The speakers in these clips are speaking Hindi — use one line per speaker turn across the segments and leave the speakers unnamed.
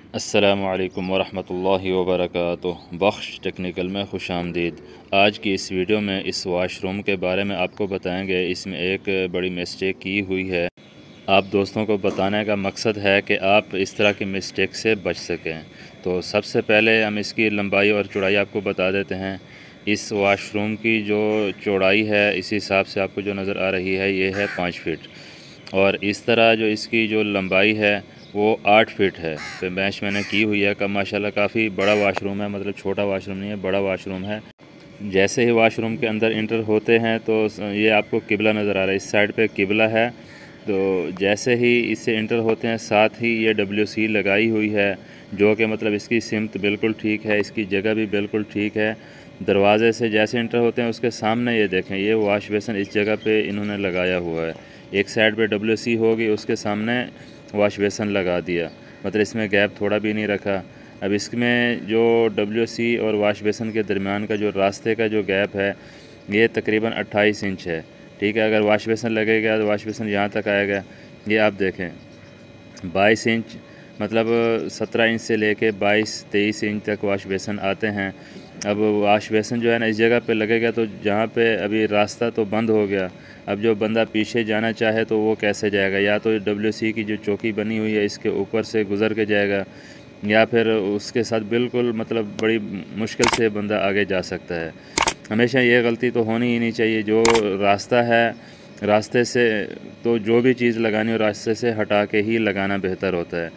अस्सलामुअलैकुम वरहमतुल्लाहि वबरकातुहू। बख्श टेक्निकल में खुश आमदीद। आज की इस वीडियो में इस वाशरूम के बारे में आपको बताएंगे। इसमें एक बड़ी मिस्टेक की हुई है। आप दोस्तों को बताने का मकसद है कि आप इस तरह की मिस्टेक से बच सकें। तो सबसे पहले हम इसकी लंबाई और चौड़ाई आपको बता देते हैं। इस वाशरूम की जो चौड़ाई है इस हिसाब से आपको जो नज़र आ रही है ये है 5 फीट, और इस तरह जो इसकी जो लंबाई है वो 8 फीट है। तो मैच मैंने की हुई है। माशाल्लाह काफ़ी बड़ा वाशरूम है, मतलब छोटा वाशरूम नहीं है, बड़ा वाशरूम है। जैसे ही वाशरूम के अंदर इंटर होते हैं तो ये आपको किबला नज़र आ रहा है, इस साइड पे किबला है। तो जैसे ही इससे इंटर होते हैं साथ ही ये WC लगाई हुई है, जो कि मतलब इसकी सिमत बिल्कुल ठीक है, इसकी जगह भी बिल्कुल ठीक है। दरवाज़े से जैसे इंटर होते हैं उसके सामने ये देखें, ये वाश बेसन इस जगह पे इन्होंने लगाया हुआ है। एक साइड पे WC होगी, उसके सामने वाश बेसन लगा दिया, मतलब इसमें गैप थोड़ा भी नहीं रखा। अब इसमें जो WC और वाश बेसन के दरमियान का जो रास्ते का जो गैप है ये तकरीबन 28 इंच है। ठीक है, अगर वाश बेसन लगेगा तो वाश बेसन यहाँ तक आएगा। ये आप देखें 22 इंच, मतलब 17 इंच से लेके 22-23 इंच तक वाश बेसन आते हैं। अब वाश बेसन जो है ना इस जगह पे लगेगा तो जहाँ पे अभी रास्ता तो बंद हो गया, अब जो बंदा पीछे जाना चाहे तो वो कैसे जाएगा? या तो WC की जो चौकी बनी हुई है इसके ऊपर से गुज़र के जाएगा, या फिर उसके साथ बिल्कुल मतलब बड़ी मुश्किल से बंदा आगे जा सकता है। हमेशा ये गलती तो होनी ही नहीं चाहिए। जो रास्ता है रास्ते से तो जो भी चीज़ लगानी हो रास्ते से हटा के ही लगाना बेहतर होता है।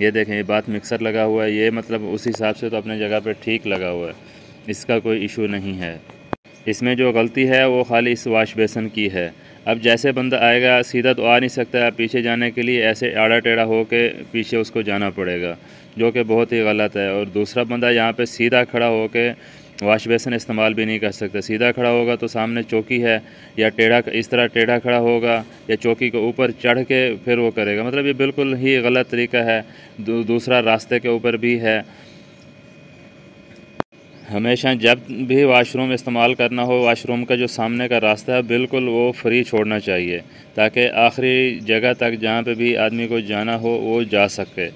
ये देखें, ये बात मिक्सर लगा हुआ है, ये मतलब उस हिसाब से तो अपने जगह पे ठीक लगा हुआ है, इसका कोई इशू नहीं है। इसमें जो गलती है वो खाली इस वाश बेसन की है। अब जैसे बंदा आएगा सीधा तो आ नहीं सकता, पीछे जाने के लिए ऐसे आड़ा टेढ़ा हो के पीछे उसको जाना पड़ेगा, जो कि बहुत ही गलत है। और दूसरा बंदा यहाँ पे सीधा खड़ा हो के वाश बेसन इस्तेमाल भी नहीं कर सकता। सीधा खड़ा होगा तो सामने चौकी है, या टेढ़ा इस तरह टेढ़ा खड़ा होगा या चौकी के ऊपर चढ़ के फिर वो करेगा, मतलब ये बिल्कुल ही गलत तरीका है। दूसरा रास्ते के ऊपर भी है। हमेशा जब भी वाशरूम इस्तेमाल करना हो, वाशरूम का जो सामने का रास्ता है बिल्कुल वो फ्री छोड़ना चाहिए, ताकि आखिरी जगह तक जहाँ पे भी आदमी को जाना हो वो जा सके।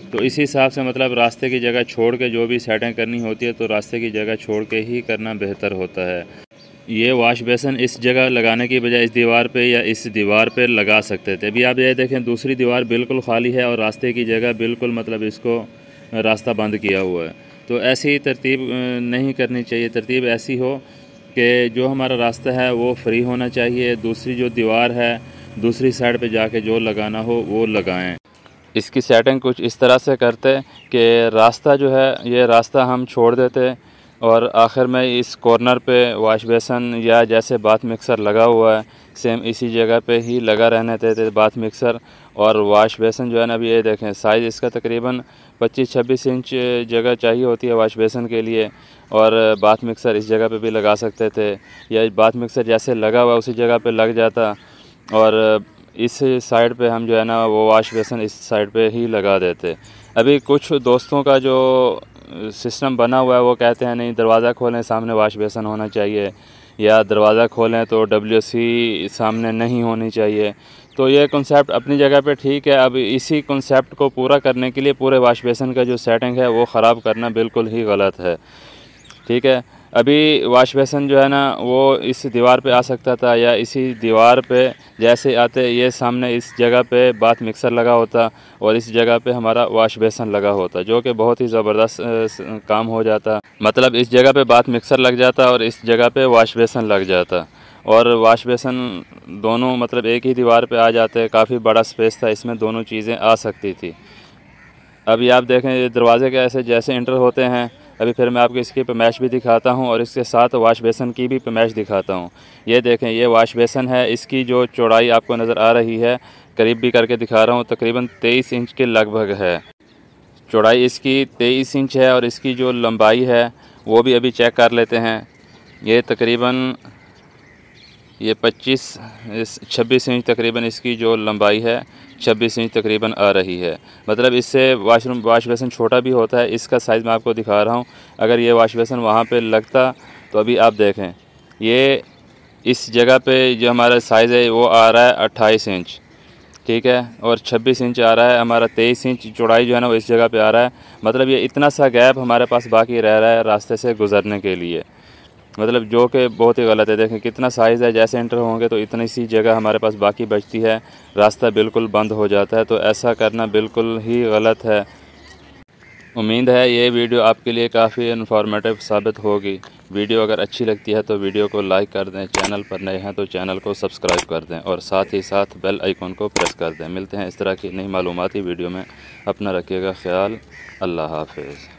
तो इसी हिसाब से मतलब रास्ते की जगह छोड़ के जो भी सेटिंग करनी होती है तो रास्ते की जगह छोड़ के ही करना बेहतर होता है। ये वाश बेसन इस जगह लगाने की बजाय इस दीवार पे या इस दीवार पे लगा सकते थे। अभी आप ये देखें दूसरी दीवार बिल्कुल खाली है और रास्ते की जगह बिल्कुल मतलब इसको रास्ता बंद किया हुआ है। तो ऐसी तरतीब नहीं करनी चाहिए। तरतीब ऐसी हो कि जो हमारा रास्ता है वो फ्री होना चाहिए, दूसरी जो दीवार है दूसरी साइड पे जाके जो लगाना हो वो लगाएं। इसकी सेटिंग कुछ इस तरह से करते कि रास्ता जो है ये रास्ता हम छोड़ देते और आखिर में इस कॉर्नर पे वाश बेसन या जैसे बाथ मिक्सर लगा हुआ है सेम इसी जगह पे ही लगा रहने देते बाथ मिक्सर और वाश बेसन जो है ना। अभी ये देखें साइज़ इसका तकरीबन 25-26 इंच जगह चाहिए होती है वाश बेसन के लिए, और बाथ मिक्सर इस जगह पे भी लगा सकते थे, या बाथ मिक्सर जैसे लगा हुआ उसी जगह पे लग जाता, और इस साइड पे हम जो है ना वो वाश बेसन इस साइड पे ही लगा देते। अभी कुछ दोस्तों का जो सिस्टम बना हुआ है वो कहते हैं नहीं दरवाज़ा खोलें सामने वाश बेसन होना चाहिए, या दरवाज़ा खोलें तो WC सामने नहीं होनी चाहिए। तो ये कॉन्सेप्ट अपनी जगह पे ठीक है। अब इसी कॉन्सेप्ट को पूरा करने के लिए पूरे वाश बेसन का जो सेटिंग है वो ख़राब करना बिल्कुल ही गलत है। ठीक है, अभी वाश बेसन जो है ना वो इस दीवार पे आ सकता था, या इसी दीवार पे जैसे आते ये सामने इस जगह पे बाथ मिक्सर लगा होता और इस जगह पे हमारा वाश बेसन लगा होता, जो कि बहुत ही ज़बरदस्त काम हो जाता। मतलब इस जगह पे बाथ मिक्सर लग जाता और इस जगह पे वाश बेसन लग जाता, और वाश बेसन दोनों मतलब एक ही दीवार पे आ जाते। काफ़ी बड़ा स्पेस था, इसमें दोनों चीज़ें आ सकती थी। अभी आप देखें ये दरवाज़े के ऐसे जैसे इंटर होते हैं, अभी फिर मैं आपको इसकी पैमाइश भी दिखाता हूँ और इसके साथ वाश बेसन की भी पैमाइश दिखाता हूँ। ये देखें ये वाश बेसन है, इसकी जो चौड़ाई आपको नज़र आ रही है, करीब भी करके दिखा रहा हूँ, तकरीबन 23 इंच के लगभग है। चौड़ाई इसकी 23 इंच है और इसकी जो लंबाई है वो भी अभी चेक कर लेते हैं। ये तकरीबन ये 26 इंच तकरीबन इसकी जो लंबाई है 26 इंच तकरीबन आ रही है। मतलब इससे वाश बेसन छोटा भी होता है। इसका साइज़ मैं आपको दिखा रहा हूँ। अगर ये वाश बेसन वहाँ पे लगता तो अभी आप देखें ये इस जगह पे जो हमारा साइज़ है वो आ रहा है 28 इंच। ठीक है। और 26 इंच आ रहा है हमारा, 23 इंच चौड़ाई जो है ना वो इस जगह पे आ रहा है। मतलब ये इतना सा गैप हमारे पास बाकी रह रहा है रास्ते से गुज़रने के लिए, मतलब जो कि बहुत ही गलत है। देखें कितना साइज़ है, जैसे एंटर होंगे तो इतनी सी जगह हमारे पास बाकी बचती है, रास्ता बिल्कुल बंद हो जाता है। तो ऐसा करना बिल्कुल ही गलत है। उम्मीद है ये वीडियो आपके लिए काफ़ी इन्फॉर्मेटिव साबित होगी। वीडियो अगर अच्छी लगती है तो वीडियो को लाइक कर दें, चैनल पर नए हैं तो चैनल को सब्सक्राइब कर दें और साथ ही साथ बेल आइकॉन को प्रेस कर दें। मिलते हैं इस तरह की नई मालूमाती वीडियो में। अपना रखिएगा ख्याल। अल्लाह हाफ़िज़।